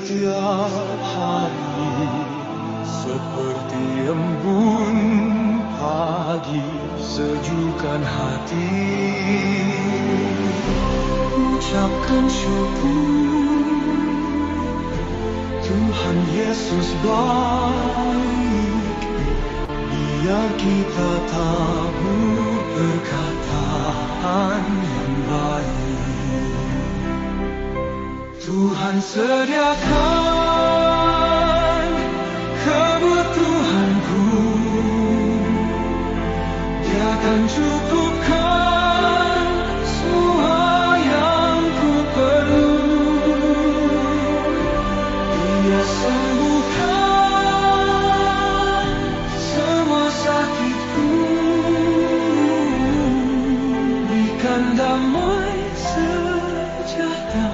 setiap hari seperti embun pagi sejukkan hati. Ucapkan syukur, Tuhan Yesus baik, biar kita tahu perkataan yang baik. Tuhan sediakan kebutuhanku, Dia akan cukupkan semua yang ku perlu. Dia sembuhkan semua sakitku, berikan damai sejahtera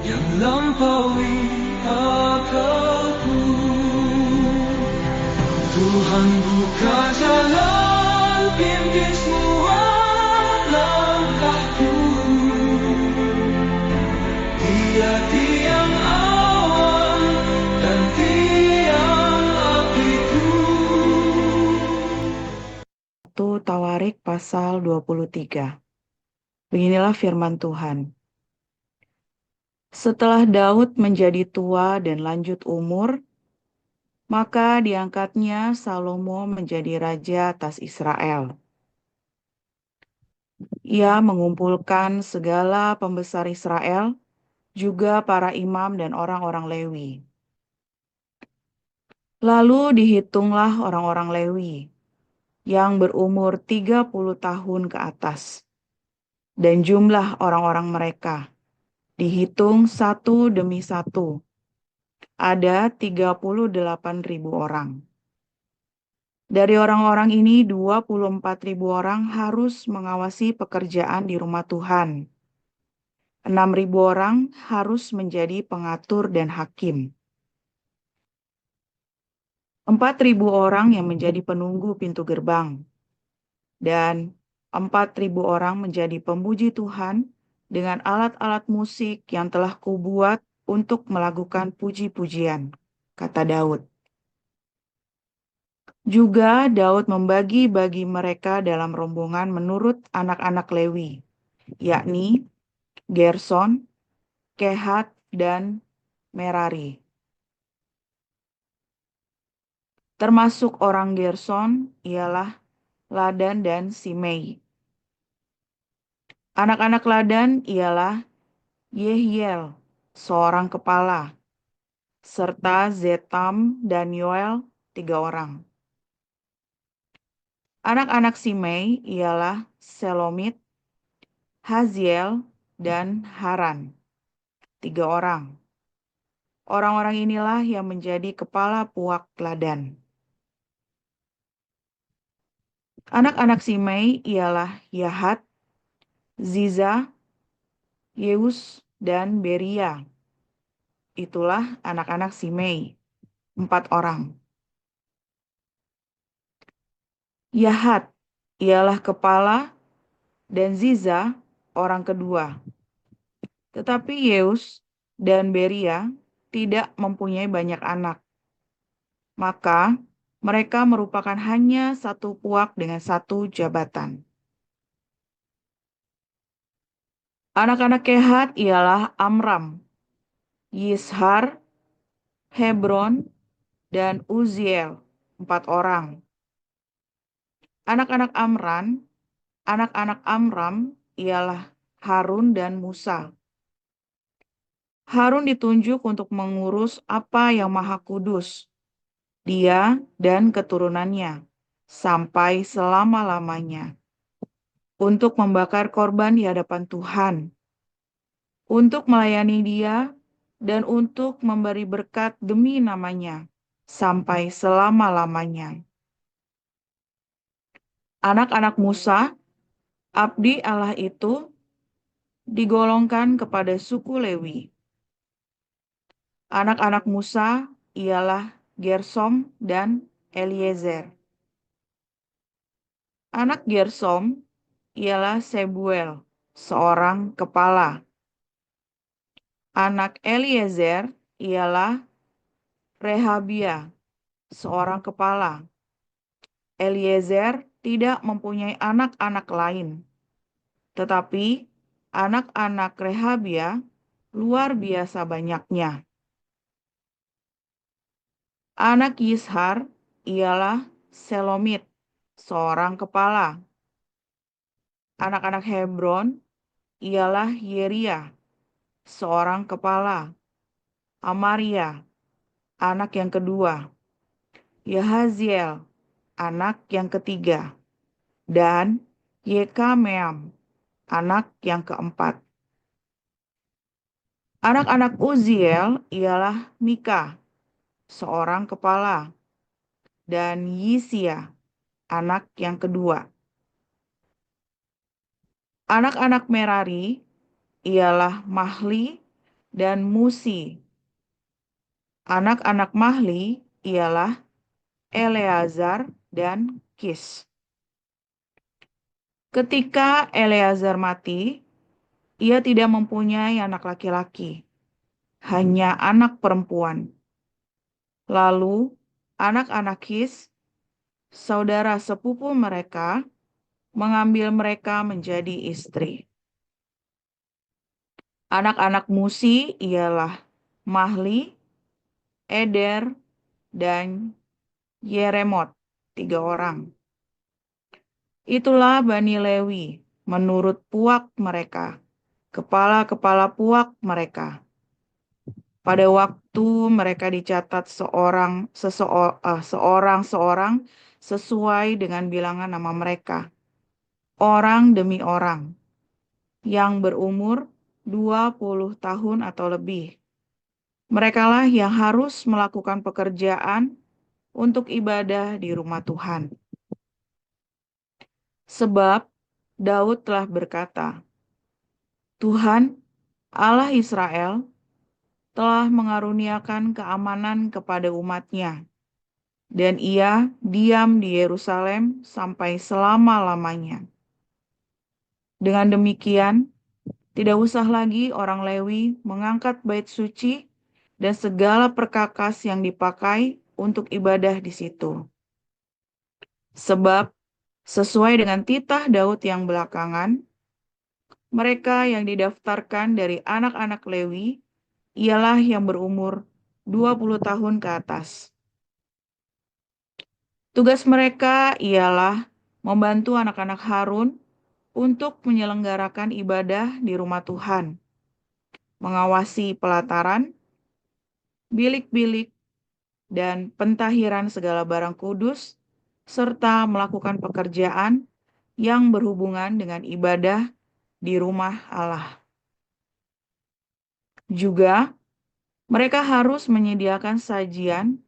yang lampaui akalku. Tuhan buka jalan, pimpin semua langkahku. Dia tiang awan dan tiang apiku. 1 Tawarik pasal 23. Beginilah firman Tuhan. Setelah Daud menjadi tua dan lanjut umur, maka diangkatnya Salomo menjadi raja atas Israel. Ia mengumpulkan segala pembesar Israel, juga para imam dan orang-orang Lewi. Lalu dihitunglah orang-orang Lewi yang berumur 30 tahun ke atas, dan jumlah orang-orang mereka dihitung satu demi satu. Ada 38.000 orang. Dari orang-orang ini 24.000 orang harus mengawasi pekerjaan di rumah Tuhan. 6.000 orang harus menjadi pengatur dan hakim. 4.000 orang yang menjadi penunggu pintu gerbang. Dan 4.000 orang menjadi pemuji Tuhan dengan alat-alat musik yang telah kubuat untuk melakukan puji-pujian, kata Daud. Juga Daud membagi-bagi mereka dalam rombongan menurut anak-anak Lewi, yakni Gerson, Kehat, dan Merari. Termasuk orang Gerson ialah Ladan dan Simei. Anak-anak Ladan ialah Yehiel, seorang kepala, serta Zetam dan Yoel, 3 orang. Anak-anak Simei ialah Selomit, Haziel, dan Haran, 3 orang. Orang-orang inilah yang menjadi kepala puak Ladan. Anak-anak Simei ialah Yahat, Ziza, Yeus, dan Beria. Itulah anak-anak Simei, 4 orang. Yahat ialah kepala dan Ziza orang kedua. Tetapi Yeus dan Beria tidak mempunyai banyak anak. Maka mereka merupakan hanya satu puak dengan satu jabatan. Anak-anak Kehat ialah Amram, Yishar, Hebron, dan Uziel, 4 orang. Anak-anak Amram ialah Harun dan Musa. Harun ditunjuk untuk mengurus apa yang maha kudus, dia dan keturunannya, sampai selama-lamanya, untuk membakar korban di hadapan Tuhan, untuk melayani dia, dan untuk memberi berkat demi namanya, sampai selama-lamanya. Anak-anak Musa, abdi Allah itu, digolongkan kepada suku Lewi. Anak-anak Musa ialah Gersom dan Eliezer. Anak Gersom ialah Sebuel, seorang kepala. Anak Eliezer ialah Rehabia, seorang kepala. Eliezer tidak mempunyai anak-anak lain, tetapi anak-anak Rehabia luar biasa banyaknya. Anak Yishar ialah Selomit, seorang kepala. Anak-anak Hebron ialah Yeria, seorang kepala. Amaria, anak yang kedua. Yahaziel, anak yang ketiga. Dan Yekameam, anak yang keempat. Anak-anak Uziel ialah Mika, seorang kepala. Dan Yisia, anak yang kedua. Anak-anak Merari ialah Mahli dan Musi. Anak-anak Mahli ialah Eleazar dan Kis. Ketika Eleazar mati, ia tidak mempunyai anak laki-laki, hanya anak perempuan. Lalu anak-anak Kis, saudara sepupu mereka, mengambil mereka menjadi istri. Anak-anak Musi ialah Mahli, Eder, dan Yeremot, 3 orang. Itulah Bani Lewi menurut puak mereka, kepala-kepala puak mereka. Pada waktu mereka dicatat seorang-seorang sesuai dengan bilangan nama mereka, orang demi orang, yang berumur 20 tahun atau lebih. Merekalah yang harus melakukan pekerjaan untuk ibadah di rumah Tuhan. Sebab Daud telah berkata, Tuhan, Allah Israel, telah mengaruniakan keamanan kepada umat-Nya, dan ia diam di Yerusalem sampai selama-lamanya. Dengan demikian, tidak usah lagi orang Lewi mengangkat bait suci dan segala perkakas yang dipakai untuk ibadah di situ. Sebab, sesuai dengan titah Daud yang belakangan, mereka yang didaftarkan dari anak-anak Lewi ialah yang berumur 20 tahun ke atas. Tugas mereka ialah membantu anak-anak Harun untuk menyelenggarakan ibadah di rumah Tuhan, mengawasi pelataran, bilik-bilik, dan pentahiran segala barang kudus, serta melakukan pekerjaan yang berhubungan dengan ibadah di rumah Allah. Juga, mereka harus menyediakan sajian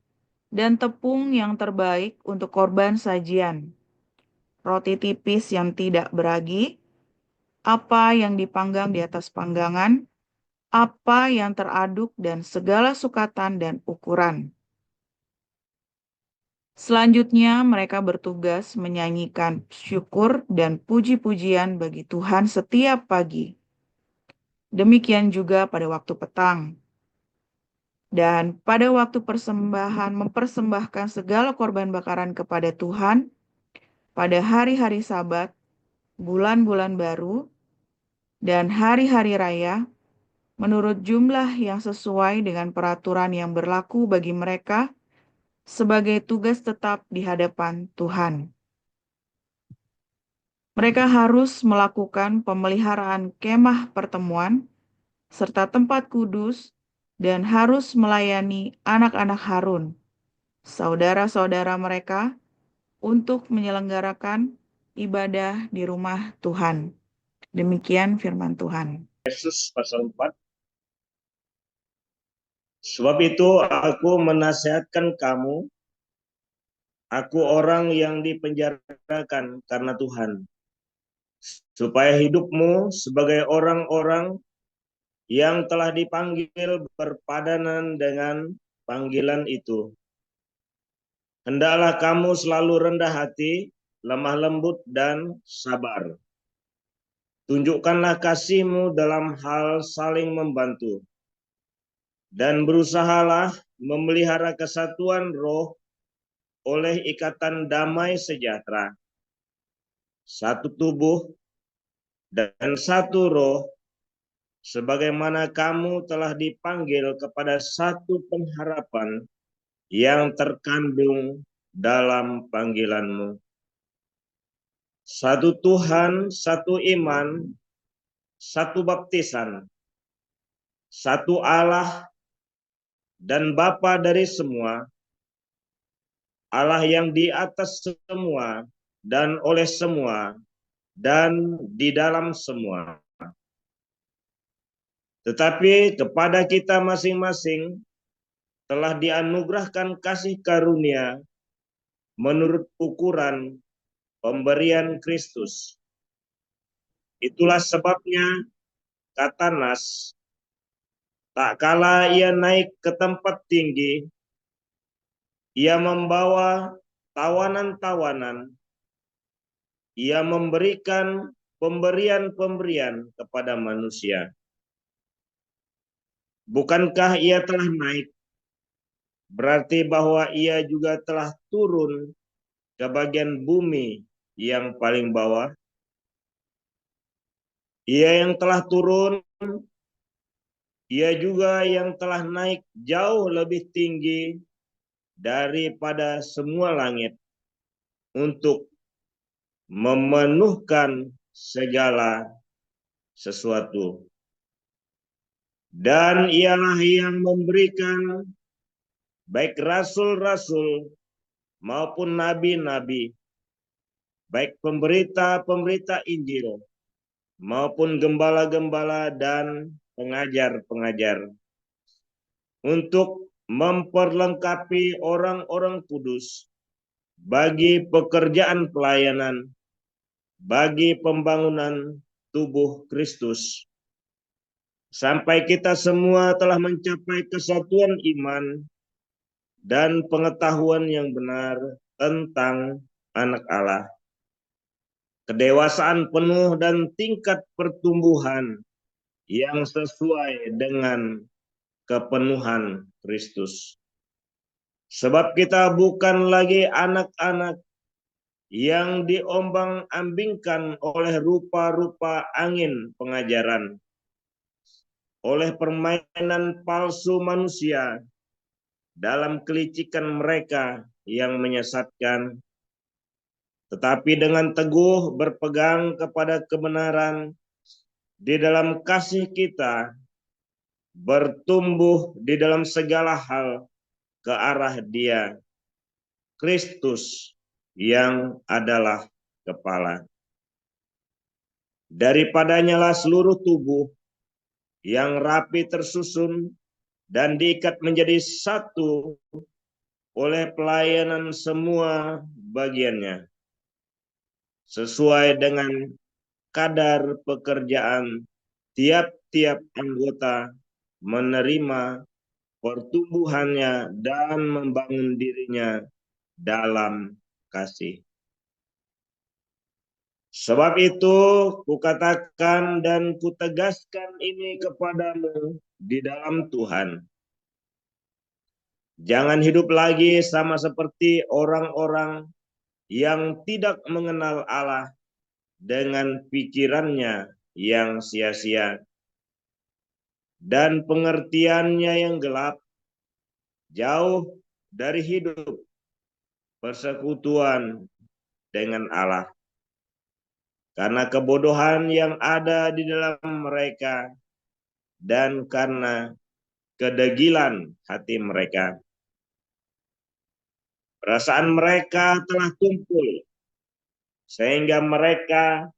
dan tepung yang terbaik untuk korban sajian, roti tipis yang tidak beragi, apa yang dipanggang di atas panggangan, apa yang teraduk, dan segala sukatan dan ukuran. Selanjutnya, mereka bertugas menyanyikan syukur dan puji-pujian bagi Tuhan setiap pagi. Demikian juga pada waktu petang. Dan pada waktu mempersembahkan segala korban bakaran kepada Tuhan, pada hari-hari Sabat, bulan-bulan baru, dan hari-hari raya, menurut jumlah yang sesuai dengan peraturan yang berlaku bagi mereka sebagai tugas tetap di hadapan Tuhan. Mereka harus melakukan pemeliharaan kemah pertemuan serta tempat kudus dan harus melayani anak-anak Harun, saudara-saudara mereka, untuk menyelenggarakan ibadah di rumah Tuhan. Demikian firman Tuhan. Yesus pasal 4. Sebab itu aku menasihatkan kamu, aku orang yang dipenjarakan karena Tuhan, supaya hidupmu sebagai orang-orang yang telah dipanggil berpadanan dengan panggilan itu. Hendaklah kamu selalu rendah hati, lemah lembut, dan sabar. Tunjukkanlah kasihmu dalam hal saling membantu. dan berusahalah memelihara kesatuan roh oleh ikatan damai sejahtera, satu tubuh dan satu roh, sebagaimana kamu telah dipanggil kepada satu pengharapan yang terkandung dalam panggilanmu. Satu Tuhan, satu iman, satu baptisan, satu Allah dan Bapa dari semua, Allah yang di atas semua dan oleh semua dan di dalam semua. Tetapi kepada kita masing-masing telah dianugerahkan kasih karunia menurut ukuran pemberian Kristus. Itulah sebabnya kata Nas, tak kala ia naik ke tempat tinggi, ia membawa tawanan-tawanan, ia memberikan pemberian-pemberian kepada manusia. Bukankah ia telah naik? Berarti bahwa ia juga telah turun ke bagian bumi yang paling bawah. Ia yang telah turun, ia juga yang telah naik jauh lebih tinggi daripada semua langit untuk memenuhkan segala sesuatu. Dan ialah yang memberikan baik rasul-rasul maupun nabi-nabi, baik pemberita-pemberita Injil maupun gembala-gembala dan pengajar-pengajar, untuk memperlengkapi orang-orang kudus bagi pekerjaan pelayanan, bagi pembangunan tubuh Kristus, sampai kita semua telah mencapai kesatuan iman dan pengetahuan yang benar tentang Anak Allah, kedewasaan penuh dan tingkat pertumbuhan yang sesuai dengan kepenuhan Kristus. Sebab kita bukan lagi anak-anak yang diombang-ambingkan oleh rupa-rupa angin pengajaran, oleh permainan palsu manusia dalam kelicikan mereka yang menyesatkan, tetapi dengan teguh berpegang kepada kebenaran di dalam kasih kita, bertumbuh di dalam segala hal ke arah Dia, Kristus, yang adalah kepala. Daripadanya lah seluruh tubuh yang rapi tersusun dan diikat menjadi satu oleh pelayanan semua bagiannya, sesuai dengan kadar pekerjaan tiap-tiap anggota, menerima pertumbuhannya dan membangun dirinya dalam kasih. Sebab itu kukatakan dan kutegaskan ini kepadamu di dalam Tuhan. Jangan hidup lagi sama seperti orang-orang yang tidak mengenal Allah dengan pikirannya yang sia-sia dan pengertiannya yang gelap, jauh dari hidup persekutuan dengan Allah, karena kebodohan yang ada di dalam mereka dan karena kedegilan hati mereka. Perasaan mereka telah tumpul sehingga mereka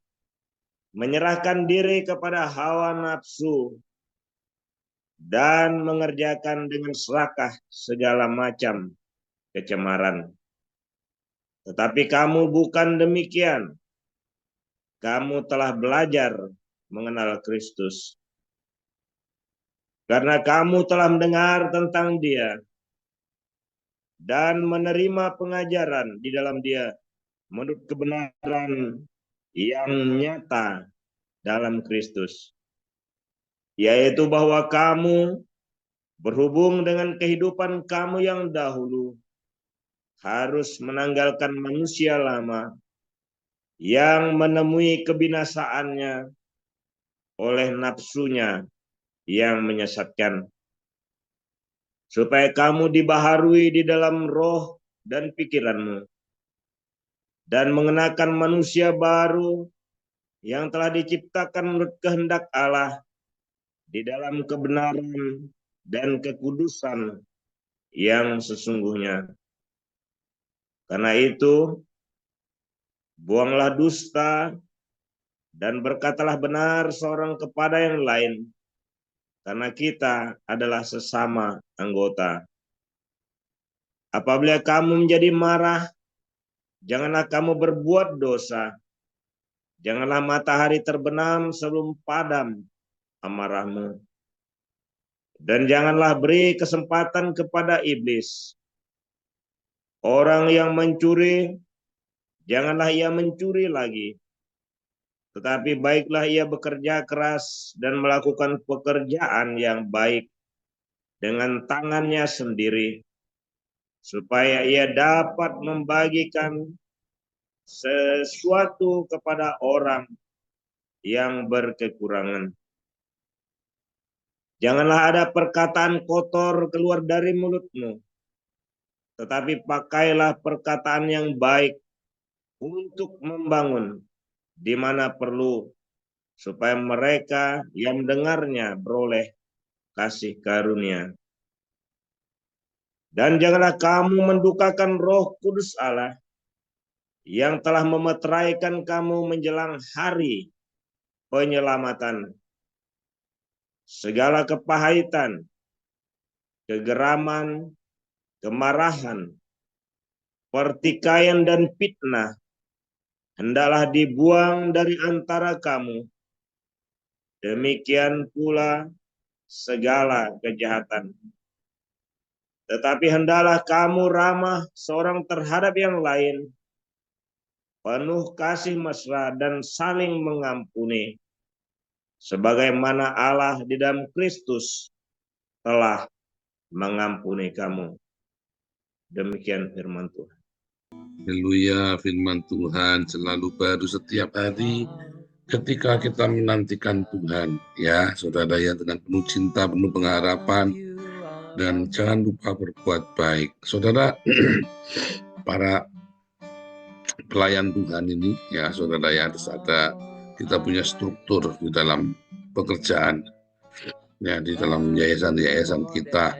menyerahkan diri kepada hawa nafsu dan mengerjakan dengan serakah segala macam kecemaran. Tetapi kamu bukan demikian. Kamu telah belajar mengenal Kristus, karena kamu telah mendengar tentang Dia dan menerima pengajaran di dalam Dia menurut kebenaran yang nyata dalam Kristus, yaitu bahwa kamu berhubung dengan kehidupan kamu yang dahulu, harus menanggalkan manusia lama yang menemui kebinasaannya oleh nafsunya yang menyesatkan, supaya kamu dibaharui di dalam roh dan pikiranmu, dan mengenakan manusia baru yang telah diciptakan menurut kehendak Allah di dalam kebenaran dan kekudusan yang sesungguhnya. Karena itu, buanglah dusta dan berkatalah benar seorang kepada yang lain, karena kita adalah sesama anggota. Apabila kamu menjadi marah, janganlah kamu berbuat dosa. Janganlah matahari terbenam sebelum padam amarahmu. Dan janganlah beri kesempatan kepada iblis. Orang yang mencuri, janganlah ia mencuri lagi. Tetapi baiklah ia bekerja keras dan melakukan pekerjaan yang baik dengan tangannya sendiri, supaya ia dapat membagikan sesuatu kepada orang yang berkekurangan. Janganlah ada perkataan kotor keluar dari mulutmu, tetapi pakailah perkataan yang baik untuk membangun di mana perlu, supaya mereka yang mendengarnya beroleh kasih karunia. Dan janganlah kamu mendukakan Roh Kudus Allah yang telah memeteraikan kamu menjelang hari penyelamatan. Segala kepahitan, kegeraman, kemarahan, pertikaian dan fitnah hendaklah dibuang dari antara kamu. Demikian pula segala kejahatan. Tetapi hendaklah kamu ramah seorang terhadap yang lain, penuh kasih mesra dan saling mengampuni, sebagaimana Allah di dalam Kristus telah mengampuni kamu. Demikian firman Tuhan. Haleluya, firman Tuhan selalu baru setiap hari ketika kita menantikan Tuhan, ya saudara ya, dengan penuh cinta, penuh pengharapan, dan jangan lupa berbuat baik. Saudara, para pelayan Tuhan ini, ya saudara ya, harus ada, kita punya struktur di dalam pekerjaan, ya di dalam yayasan-yayasan kita.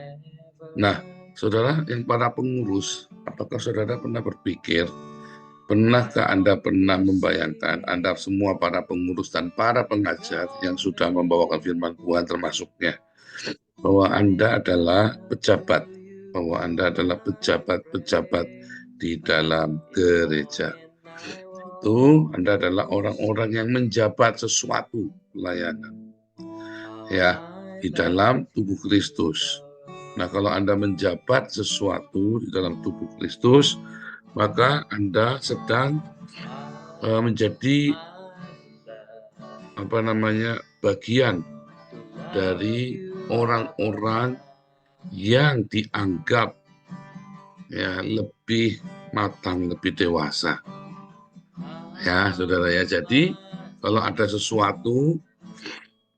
Nah, saudara yang para pengurus, apakah saudara pernah berpikir, pernahkah Anda pernah membayangkan, Anda semua para pengurus dan para pengajar yang sudah membawakan firman Tuhan termasuknya, bahwa Anda adalah pejabat, di dalam gereja. Itu Anda adalah orang-orang yang menjabat sesuatu pelayanan, ya, di dalam tubuh Kristus. Nah, kalau Anda menjabat sesuatu di dalam tubuh Kristus, maka Anda sedang menjadi bagian dari orang-orang yang dianggap ya lebih matang, lebih dewasa. Ya, saudara ya. Jadi, kalau ada sesuatu,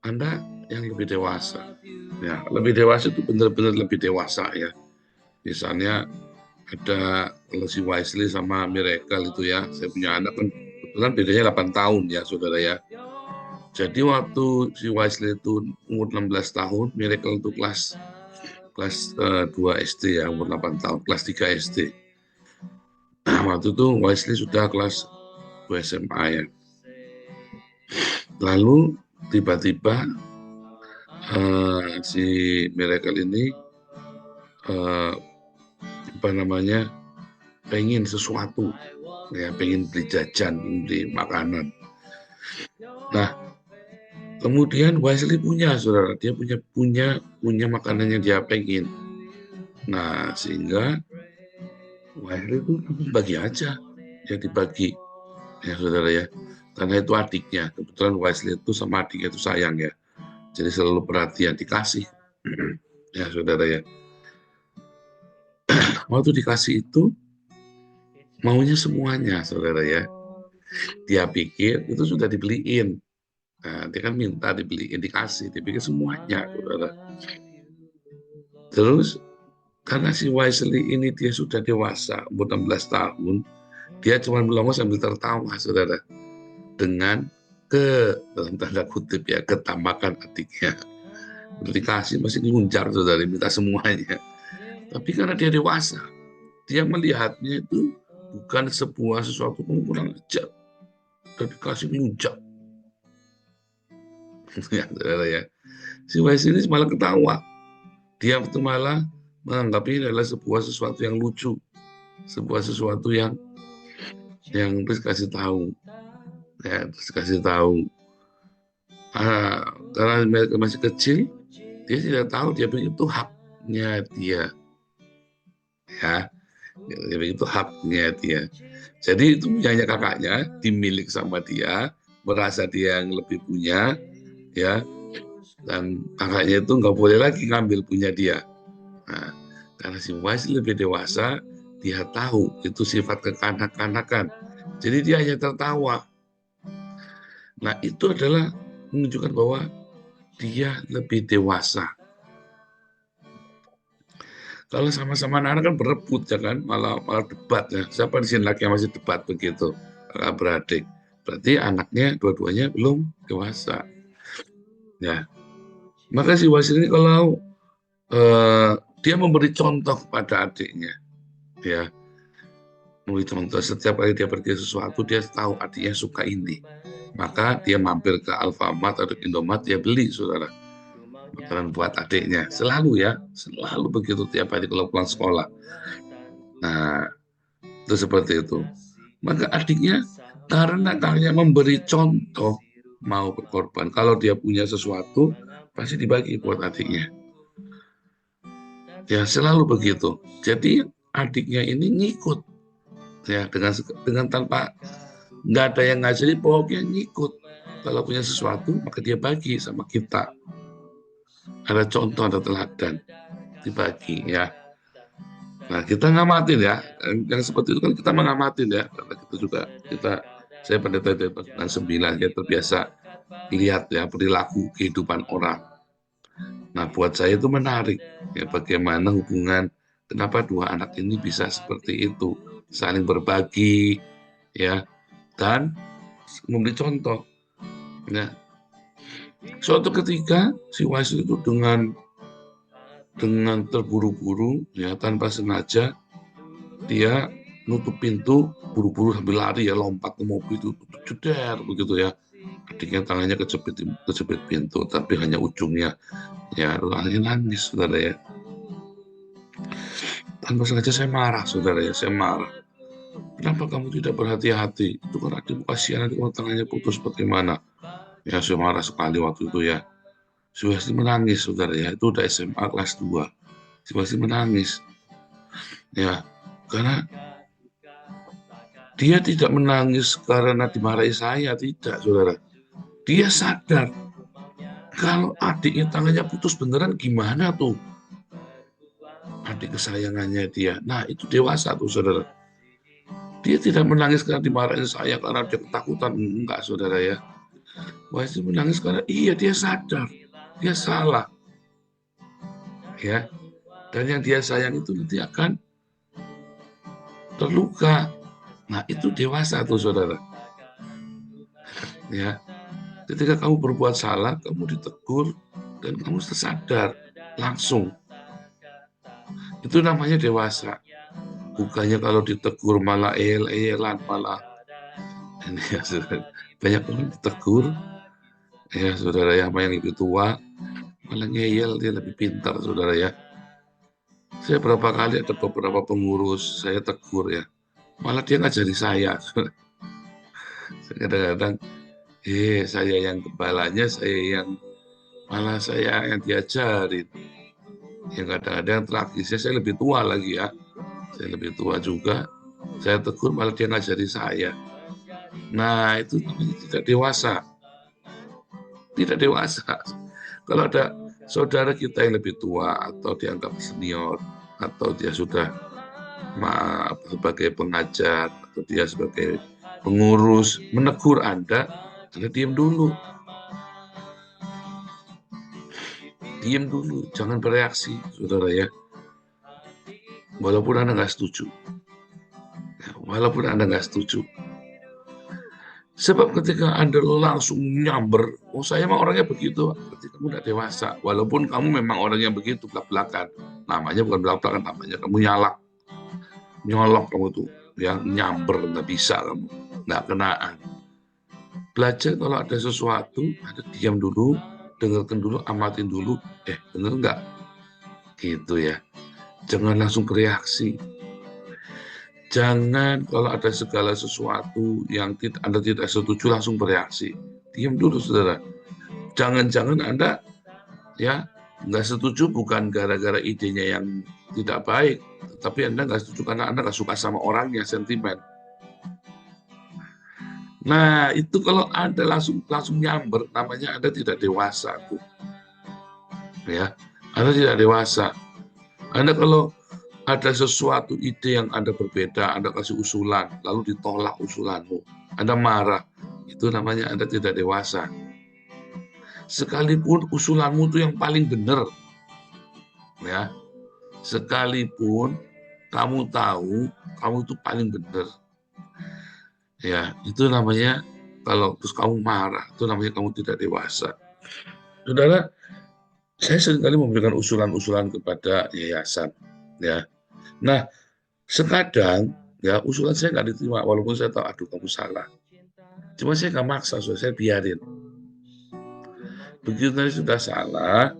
Anda yang lebih dewasa. Ya, lebih dewasa itu benar-benar lebih dewasa ya. Misalnya ada kalau si Wesley sama Miracle itu ya, saya punya anak kan kebetulan bedanya 8 tahun ya saudara ya. Jadi waktu si Wesley itu umur 16 tahun, Miracle itu kelas 2 SD ya, umur 8 tahun, kelas 3 SD. Nah, waktu itu Wesley sudah kelas 2 SMA ya. Lalu tiba-tiba si Miracle ini pengen sesuatu ya, pengen beli jajan, beli makanan. Nah, kemudian Wesley punya saudara, dia punya makanan yang dia pengen. Nah, sehingga Wesley itu bagi aja, ya dibagi ya saudara ya, karena itu adiknya. Kebetulan Wesley itu sama adiknya itu sayang ya, jadi selalu perhatian, dikasih. Ya, saudara ya. Waktu dikasih itu, maunya semuanya, saudara ya. Dia pikir itu sudah dibeliin. Nah, dia kan minta dibeliin, dikasih. Dia pikir semuanya, saudara. Terus, karena si Wesley ini dia sudah dewasa, umur 16 tahun, dia cuma melongo sambil tertawa, saudara. Dengan dalam tanda kutip ya, ketamakan adiknya. Udah dikasih masih ngelunjar, saudara, minta semuanya. Tapi karena dia dewasa, dia melihatnya itu bukan sesuatu yang kurang ajar. Dan dikasih ngelunjar. Ya, saudara ya. Si Wesley ini malah ketawa. Dia itu malah menganggap ini adalah sesuatu yang lucu. Sesuatu yang terus kasih tahu. Ya, terus kasih tahu. Karena masih kecil, dia tidak tahu dia pikir itu haknya dia. Ya, dia pikir itu haknya dia. Jadi itu punyanya kakaknya, dimiliki sama dia, merasa dia yang lebih punya, ya. Dan kakaknya itu nggak boleh lagi ngambil punya dia. Nah, karena si Wesley lebih dewasa, dia tahu itu sifat kekanak-kanakan. Jadi dia hanya tertawa. Nah, itu adalah menunjukkan bahwa dia lebih dewasa. Kalau sama-sama anak kan berebut ya kan, malah debat ya. Siapa di sini laki yang masih debat begitu, kakak beradik. Berarti anaknya dua-duanya belum dewasa. Ya, maka si Wesley ini kalau dia memberi contoh pada adiknya, ya, memberi contoh setiap kali dia pergi sesuatu dia tahu adiknya suka ini, maka dia mampir ke Alfamart atau Indomart dia beli, saudara, makanan buat adiknya, selalu ya, selalu begitu tiap hari kalau pulang sekolah. Nah, itu seperti itu. Maka adiknya karena memberi contoh mau berkorban. Kalau dia punya sesuatu pasti dibagi buat adiknya. Ya selalu begitu. Jadi adiknya ini ngikut, ya dengan tanpa nggak ada yang ngajari, pokoknya ngikut. Kalau punya sesuatu maka dia bagi sama kita. Ada contoh, ada teladan, dibagi ya. Nah kita ngamatin ya, yang seperti itu kan kita mengamatin ya. Karena saya pendeta dari Pasukan 9 ya, terbiasa lihat ya perilaku kehidupan orang. Nah, buat saya itu menarik ya, bagaimana hubungan, kenapa dua anak ini bisa seperti itu, saling berbagi ya, dan memberi contoh. Ya. Suatu ketika si Wesley itu dengan terburu-buru ya, tanpa sengaja dia nutup pintu, buru-buru sambil lari ya, lompat ke mobil itu, ceder begitu ya. Adiknya tangannya kejepit pintu, tapi hanya ujungnya. Ya, akhirnya nangis, saudara ya. Tanpa sengaja saya marah, saudara ya, saya marah. Kenapa kamu tidak berhati-hati? Itu kan adikmu kasihan, nanti kalau tangannya putus bagaimana? Ya, saya marah sekali waktu itu ya. Si Wesley menangis, saudara ya. Itu udah SMA kelas 2. Si Wesley menangis. Ya, karena dia tidak menangis karena dimarahi saya, tidak, saudara. Dia sadar kalau adiknya tangannya putus beneran gimana tuh? Adik kesayangannya dia. Nah, itu dewasa tuh, saudara. Dia tidak menangis karena dimarahin saya, karena dia ketakutan. Enggak, saudara ya. Wesley menangis karena iya dia sadar. Dia salah. Ya. Dan yang dia sayang itu nanti akan terluka. Nah, itu dewasa tuh, saudara. Ya. Ketika kamu berbuat salah, kamu ditegur, dan kamu tersadar langsung. Itu namanya dewasa. Bukannya kalau ditegur malah eyel-eyelan, malah ini ya, saudara. Banyak orang ditegur, ya saudara ya, yang lebih tua, malah ngeyel, dia lebih pintar, saudara ya. Saya berapa kali ada beberapa pengurus, saya tegur ya, malah dia ngajari saya. Kadang-kadang, saya yang kepalanya, malah saya yang diajarin. Yang kadang-kadang tragisnya saya lebih tua lagi ya. Saya lebih tua juga. Saya tegur malah dia ngajari saya. Nah, itu namanya tidak dewasa. Tidak dewasa. Kalau ada saudara kita yang lebih tua atau dianggap senior atau dia sudah sebagai pengajar atau dia sebagai pengurus menegur Anda diam dulu. Diam dulu, jangan bereaksi, saudara ya. Walaupun Anda nggak setuju. Walaupun Anda nggak setuju. Sebab ketika Anda langsung nyamber, saya mah orangnya begitu, berarti kamu tidak dewasa. Walaupun kamu memang orang yang begitu, belak-belakan. Namanya bukan belak-belakan, namanya kamu nyolok kamu tuh, yang nyamber, nggak bisa kamu, nggak kenaan. Belajar kalau ada sesuatu, ada diam dulu, dengarkan dulu, amatin dulu, bener nggak? Gitu ya. Jangan langsung bereaksi. Jangan kalau ada segala sesuatu yang Anda tidak setuju langsung bereaksi. Diam dulu, saudara. Jangan-jangan Anda ya nggak setuju bukan gara-gara idenya yang tidak baik, tapi Anda nggak setuju karena Anda nggak suka sama orangnya, sentimen. Nah, itu kalau Anda langsung nyamber, namanya Anda tidak dewasa tuh. Ya, Anda tidak dewasa. Anda kalau ada sesuatu ide yang Anda berbeda, Anda kasih usulan, lalu ditolak usulanmu, Anda marah, itu namanya Anda tidak dewasa. Sekalipun usulanmu itu yang paling benar, ya, sekalipun kamu tahu kamu itu paling benar, ya, itu namanya kalau terus kamu marah, itu namanya kamu tidak dewasa. Saudara, saya seringkali memberikan usulan-usulan kepada yayasan, ya. Nah, sekadang ya usulan saya nggak diterima, walaupun saya tahu, aduh kamu salah. Cuma saya nggak maksa, saya biarin. Begitu nanti sudah salah,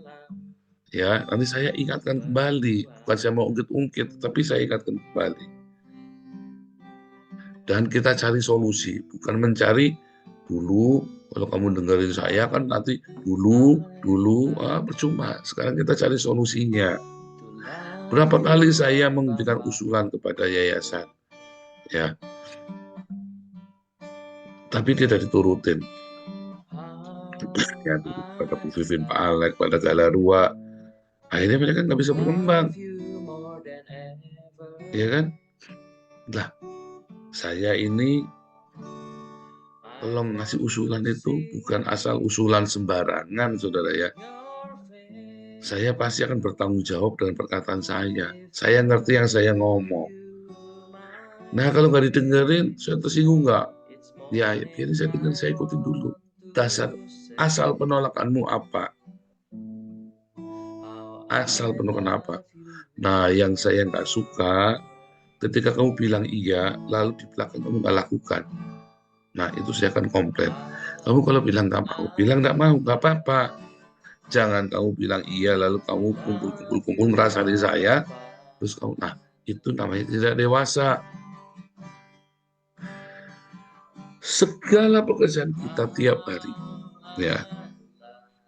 ya nanti saya ingatkan kembali. Bukan saya mau ungkit-ungkit, tapi saya ingatkan kembali. Dan kita cari solusi, bukan mencari dulu. Kalau kamu dengerin saya kan nanti dulu, percuma. Sekarang kita cari solusinya. Berapa kali saya memberikan usulan kepada yayasan, ya, tapi tidak diturutin. Ya, pada Bu Vivin, Pak Alek, pada Galarua, akhirnya mereka nggak bisa berkembang, ya kan? Lah, saya ini kalau ngasih usulan itu bukan asal usulan sembarangan, saudara ya. Saya pasti akan bertanggung jawab dengan perkataan saya. Saya ngerti yang saya ngomong. Nah, kalau nggak didengerin, saya tersinggung nggak? Ya, biarin saya dengerin, saya ikutin dulu. Dasar asal penolakanmu apa? Asal penolakan apa? Nah, yang saya nggak suka, ketika kamu bilang iya, lalu di belakang kamu nggak lakukan. Nah, itu saya akan komplain. Kamu kalau bilang nggak mau, nggak apa-apa. Jangan kamu bilang iya, lalu kamu kumpul merasa di saya, terus kamu, nah itu namanya tidak dewasa. Segala pekerjaan kita tiap hari, ya,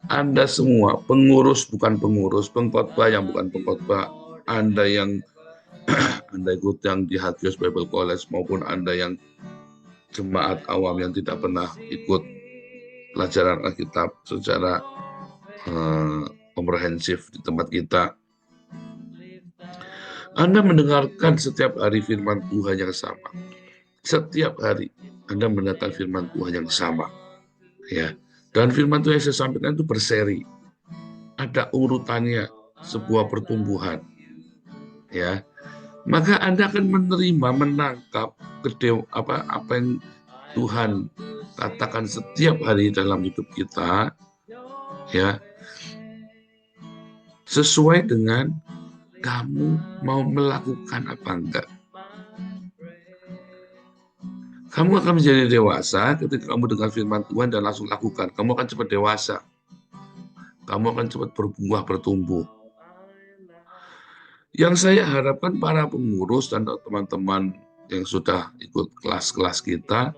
Anda semua pengurus bukan pengurus, pengkhotbah yang bukan pengkhotbah, Anda yang Anda ikut yang di Hagios Bible College maupun Anda yang jemaat awam yang tidak pernah ikut pelajaran Alkitab secara komprehensif di tempat kita. Anda mendengarkan setiap hari firman Tuhan yang sama. Setiap hari Anda mendengarkan firman Tuhan yang sama. Ya. Dan firman Tuhan yang saya sampaikan itu berseri. Ada urutannya, sebuah pertumbuhan. Ya. Maka Anda akan menerima, menangkap apa yang Tuhan katakan setiap hari dalam hidup kita. Ya. Sesuai dengan kamu mau melakukan apa enggak. Kamu akan menjadi dewasa ketika kamu dengar firman Tuhan dan langsung lakukan. Kamu akan cepat dewasa. Kamu akan cepat berbuah, bertumbuh. Yang saya harapkan para pengurus dan teman-teman yang sudah ikut kelas-kelas kita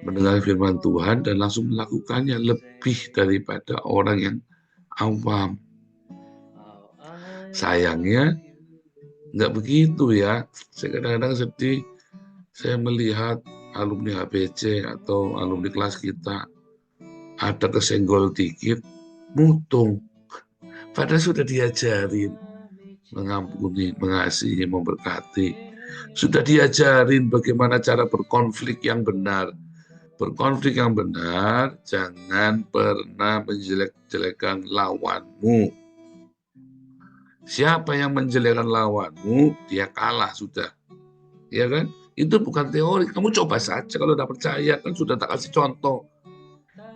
mendengar firman Tuhan dan langsung melakukannya lebih daripada orang yang awam. Sayangnya nggak begitu ya. Saya kadang-kadang sedih. Saya melihat alumni HBC atau alumni kelas kita ada kesenggol dikit, mutung. Padahal sudah diajarin mengampuni, mengasihi, memberkati. Sudah diajarin bagaimana cara berkonflik yang benar. Berkonflik yang benar, jangan pernah menjelek-jelekan lawanmu. Siapa yang menjelekkan lawanmu, dia kalah sudah. Ya kan? Itu bukan teori. Kamu coba saja, kalau tidak percaya, kan sudah tak kasih contoh.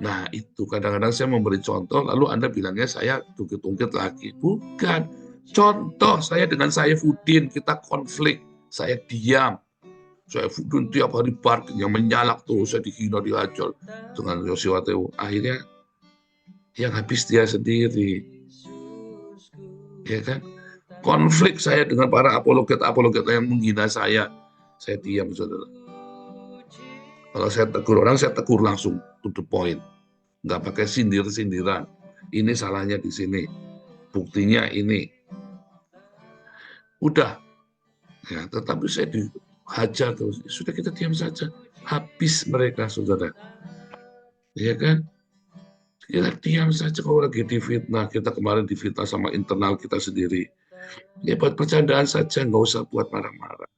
Nah, itu kadang-kadang saya memberi contoh, lalu Anda bilangnya saya tungkit-tungkit lagi. Bukan. Contoh, saya dengan Saifuddin, kita konflik. Saya diam. Saifuddin tiap hari barking, yang menyalak terus, saya dihina, dihajar dengan Yosua Tewu. Akhirnya, yang habis dia sendiri. Ya kan? Konflik saya dengan para apologet yang menghina saya diam, saudara. Kalau saya tegur orang, saya tegur langsung to the point. Nggak pakai sindir-sindiran. Ini salahnya di sini. Buktinya ini. Udah. Ya, tetapi saya dihajar terus. Sudah, kita diam saja. Habis mereka, saudara. Ya kan? Kita diam saja kalau lagi difitnah. Kita kemarin difitnah sama internal kita sendiri. Ya buat percandaan saja, nggak usah buat marah-marah.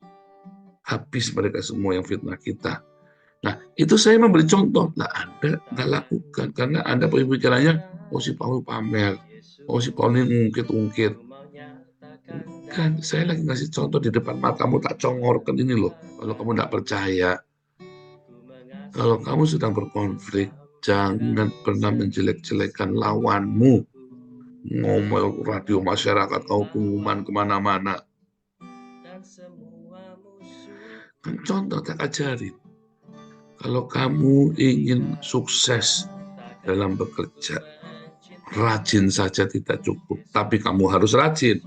Habis mereka semua yang fitnah kita. Nah, itu saya memberi contoh. Nah, Anda nggak lakukan. Karena Anda pemikirannya, oh si Paul pamer. Oh si Paul ini ungkit-ungkit. Kan, saya lagi ngasih contoh di depan matamu, tak congorkan ini loh. Kalau kamu nggak percaya. Kalau kamu sedang berkonflik, jangan pernah menjelek-jelekan lawanmu. Ngomel radio masyarakat, kau pengumuman kemana-mana. Kan contoh tak ajarin. Kalau kamu ingin sukses dalam bekerja, rajin saja tidak cukup. Tapi kamu harus rajin.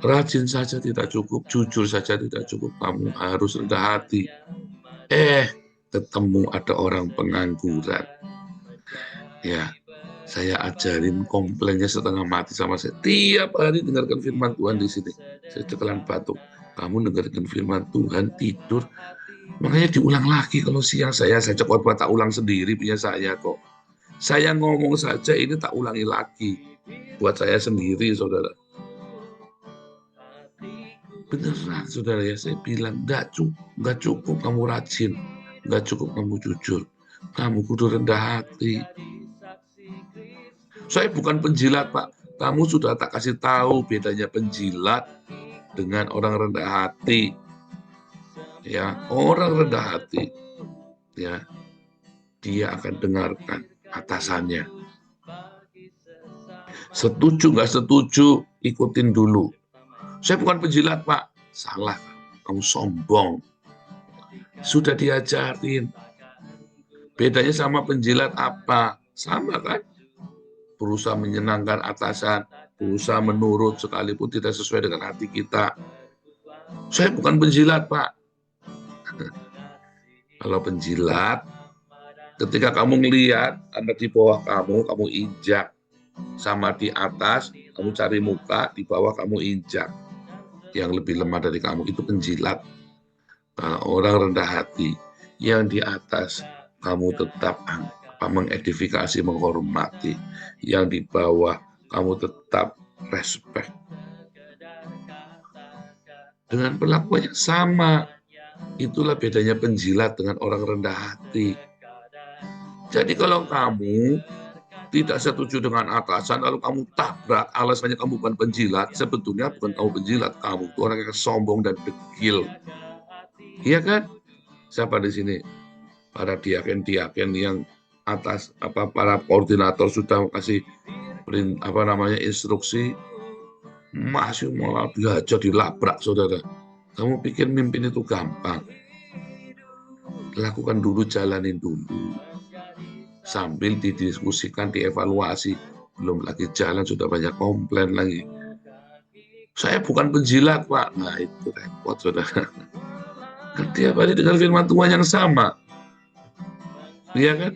Rajin saja tidak cukup, jujur saja tidak cukup. Kamu harus rendah hati. Ketemu ada orang pengangguran. Ya, saya ajarin, komplainnya setengah mati sama saya. Tiap hari dengarkan firman Tuhan di sini. Saya cekelan batuk. Kamu dengarkan firman Tuhan, tidur. Makanya diulang lagi kalau siang saya cekot buat tak ulang sendiri punya saya kok. Saya ngomong saja ini tak ulangi lagi. Buat saya sendiri, saudara. Beneran, saudara ya, saya bilang nggak cukup kamu rajin. Nggak cukup kamu jujur. Kamu kudu rendah hati. Saya bukan penjilat, Pak. Kamu sudah tak kasih tahu bedanya penjilat dengan orang rendah hati. Ya, orang rendah hati, ya, dia akan dengarkan atasannya. Setuju nggak setuju, ikutin dulu. Saya bukan penjilat, Pak. Salah, kamu sombong. Sudah diajarin. Bedanya sama penjilat apa? Sama kan? Berusaha menyenangkan atasan, berusaha menurut sekalipun tidak sesuai dengan hati kita. Saya bukan penjilat, Pak. Kalau penjilat, ketika kamu melihat ada di bawah kamu injak. Sama di atas, kamu cari muka, di bawah kamu injak. Yang lebih lemah dari kamu, itu penjilat. Kalau orang rendah hati, yang di atas, kamu tetap mengedifikasi, menghormati. Yang di bawah, kamu tetap respect. Dengan perlakuan yang sama. Itulah bedanya penjilat dengan orang rendah hati. Jadi kalau kamu tidak setuju dengan atasan, lalu kamu tabrak, alasannya kamu bukan penjilat, sebetulnya bukan kamu penjilat, kamu itu orang yang sombong dan degil. Iya kan? Siapa di sini? Para diaken-diaken yang atas, para koordinator sudah kasih instruksi, masih malah dihajar, dilabrak, saudara. Kamu pikir mimpin itu gampang? Lakukan dulu, jalanin dulu. Sambil didiskusikan, dievaluasi. Belum lagi jalan, sudah banyak komplain lagi. Saya bukan penjilat, Pak. Nah, itu repot, saudara. Kan tiap hari dengan firman Tuhan yang sama. Iya kan?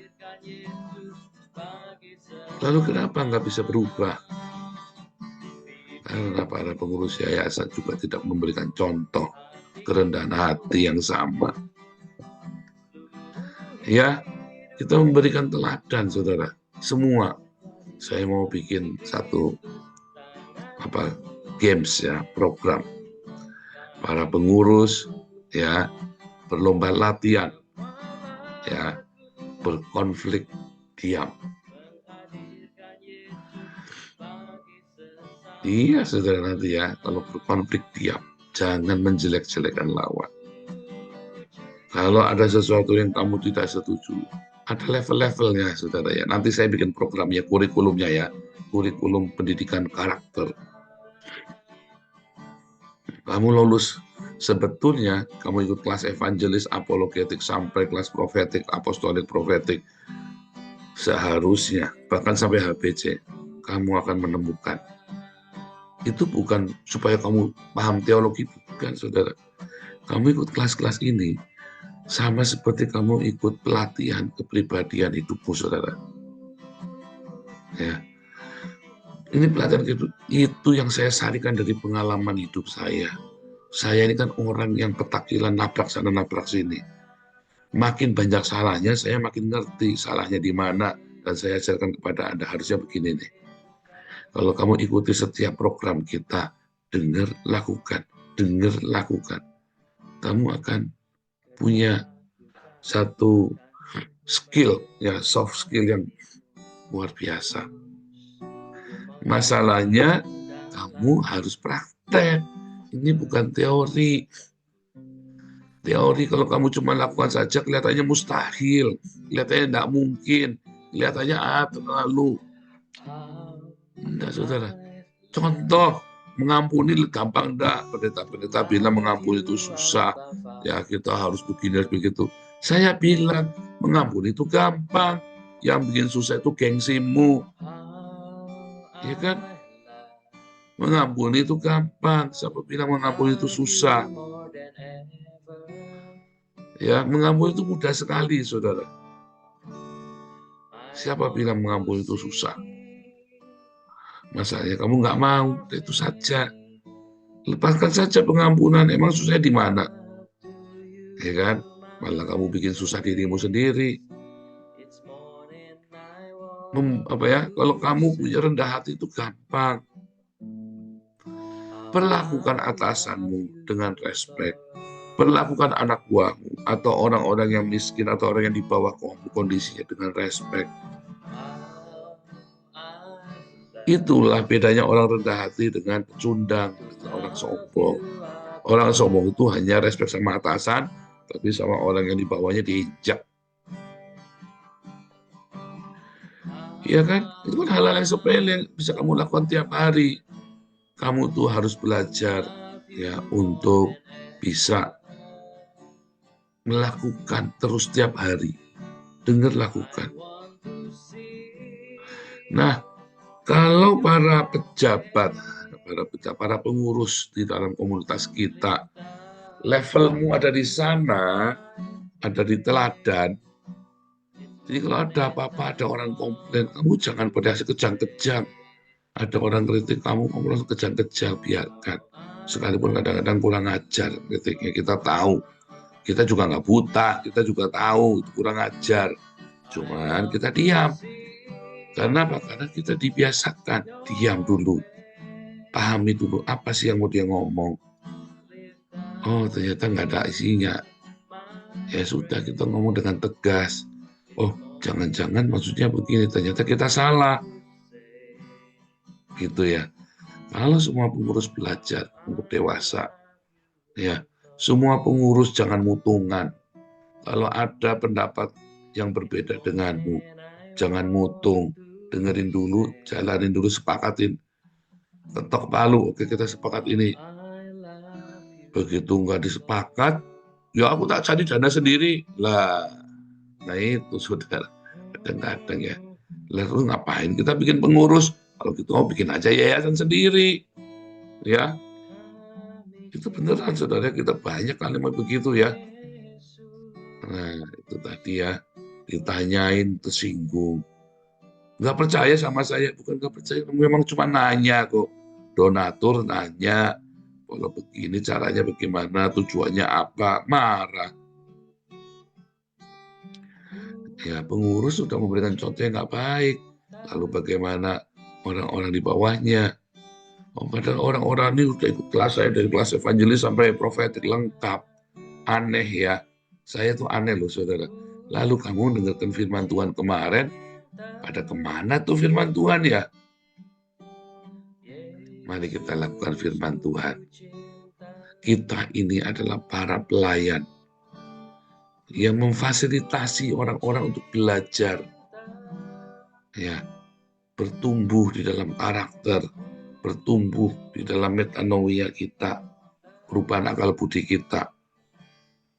Lalu kenapa nggak bisa berubah? Karena para pengurus yayasan juga tidak memberikan contoh kerendahan hati yang sama. Ya, kita memberikan teladan, saudara. Semua. Saya mau bikin satu games ya, program. Para pengurus ya berlomba latihan ya, berkonflik diam. Iya saudara, nanti ya kalau berkonflik diam, jangan menjelek-jelekan lawan. Kalau ada sesuatu yang kamu tidak setuju, ada level-levelnya saudara ya. Nanti saya bikin programnya, kurikulumnya ya, kurikulum pendidikan karakter. Kamu lulus, sebetulnya kamu ikut kelas evangelis, apologetik, sampai kelas profetik, apostolik, profetik, seharusnya bahkan sampai HBC, kamu akan menemukan itu bukan supaya kamu paham teologi, bukan saudara. Kamu ikut kelas-kelas ini sama seperti kamu ikut pelatihan kepribadian hidupmu, saudara. Ya, ini pelatihan hidup, itu yang saya sarikan dari pengalaman hidup saya. Saya ini kan orang yang petakilan, nabrak sana nabrak sini. Makin banyak salahnya, saya makin ngerti salahnya di mana, dan saya ajarkan kepada Anda harusnya begini nih. Kalau kamu ikuti setiap program kita, dengar, lakukan, kamu akan punya satu skill, ya soft skill yang luar biasa. Masalahnya, kamu harus praktek. Ini bukan teori. Teori kalau kamu cuma lakukan saja, kelihatannya mustahil, kelihatannya tidak mungkin, kelihatannya terlalu. Enggak, saudara. Contoh, mengampuni gampang enggak? Pendeta-pendeta bilang mengampuni itu susah. Ya, kita harus begini, harus begitu. Saya bilang, mengampuni itu gampang. Yang bikin susah itu gengsimu. Ya kan? Mengampuni itu gampang. Siapa bilang mengampuni itu susah? Ya, mengampuni itu mudah sekali, saudara. Siapa bilang mengampuni itu susah? Masalahnya kamu nggak mau, itu saja. Lepaskan saja pengampunan. Emang susahnya di mana? Ya kan? Malah kamu bikin susah dirimu sendiri. Kalau kamu punya rendah hati itu gampang. Perlakukan atasanmu dengan respek. Perlakukan anak buahmu atau orang-orang yang miskin atau orang yang di bawah kondisinya dengan respek. Itulah bedanya orang rendah hati dengan pecundang, orang sombong. Orang sombong itu hanya respek sama atasan, tapi sama orang yang di bawahnya diinjak. Iya kan? Itu kan hal-hal yang sepele yang bisa kamu lakukan tiap hari. Kamu tuh harus belajar ya untuk bisa melakukan terus tiap hari. Dengar, lakukan. Nah, kalau para pejabat, para pengurus di dalam komunitas kita, levelmu ada di sana, ada di teladan. Jadi kalau ada apa-apa, ada orang komplain, kamu jangan berdasi kejang-kejang. Ada orang kritik kamu langsung kejang-kejang, biarkan. Sekalipun kadang-kadang kurang ajar kritiknya, kita tahu. Kita juga nggak buta, kita juga tahu itu kurang ajar. Cuman kita diam. Karena apa? Karena kita dibiasakan diam dulu, pahami dulu apa sih yang mau dia ngomong. Oh, ternyata nggak ada isinya. Ya sudah, kita ngomong dengan tegas. Oh, jangan-jangan maksudnya begini, ternyata kita salah. Gitu ya. Kalau semua pengurus belajar untuk dewasa, ya, semua pengurus jangan mutungan. Kalau ada pendapat yang berbeda denganmu, jangan mutung. Dengerin dulu, jalanin dulu, sepakatin. Ketok palu, oke kita sepakat ini. Begitu nggak disepakat, ya aku tak cari dana sendiri. Lah, nah itu saudara. Kadang-kadang ya. Lalu ngapain kita bikin pengurus? Kalau gitu mau bikin aja yayasan sendiri. Ya. Itu beneran saudara, kita banyak kalimat begitu ya. Nah, itu tadi ya. Ditanyain, tersinggung. Nggak percaya sama saya, bukan nggak percaya, memang cuma nanya kok. Donatur nanya, kalau begini caranya bagaimana, tujuannya apa, marah. Ya pengurus sudah memberikan contoh yang nggak baik, lalu bagaimana orang-orang di bawahnya. Padahal orang-orang ini udah ikut kelas saya dari kelas evangelis sampai profetik lengkap. Aneh ya. Saya tuh aneh loh saudara. Lalu kamu dengarkan firman Tuhan kemarin, pada kemana tuh firman Tuhan ya? Mari kita lakukan firman Tuhan. Kita ini adalah para pelayan yang memfasilitasi orang-orang untuk belajar, ya, bertumbuh di dalam karakter, bertumbuh di dalam metanoia kita, perubahan akal budi kita.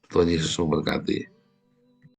Tuhan Yesus memberkati.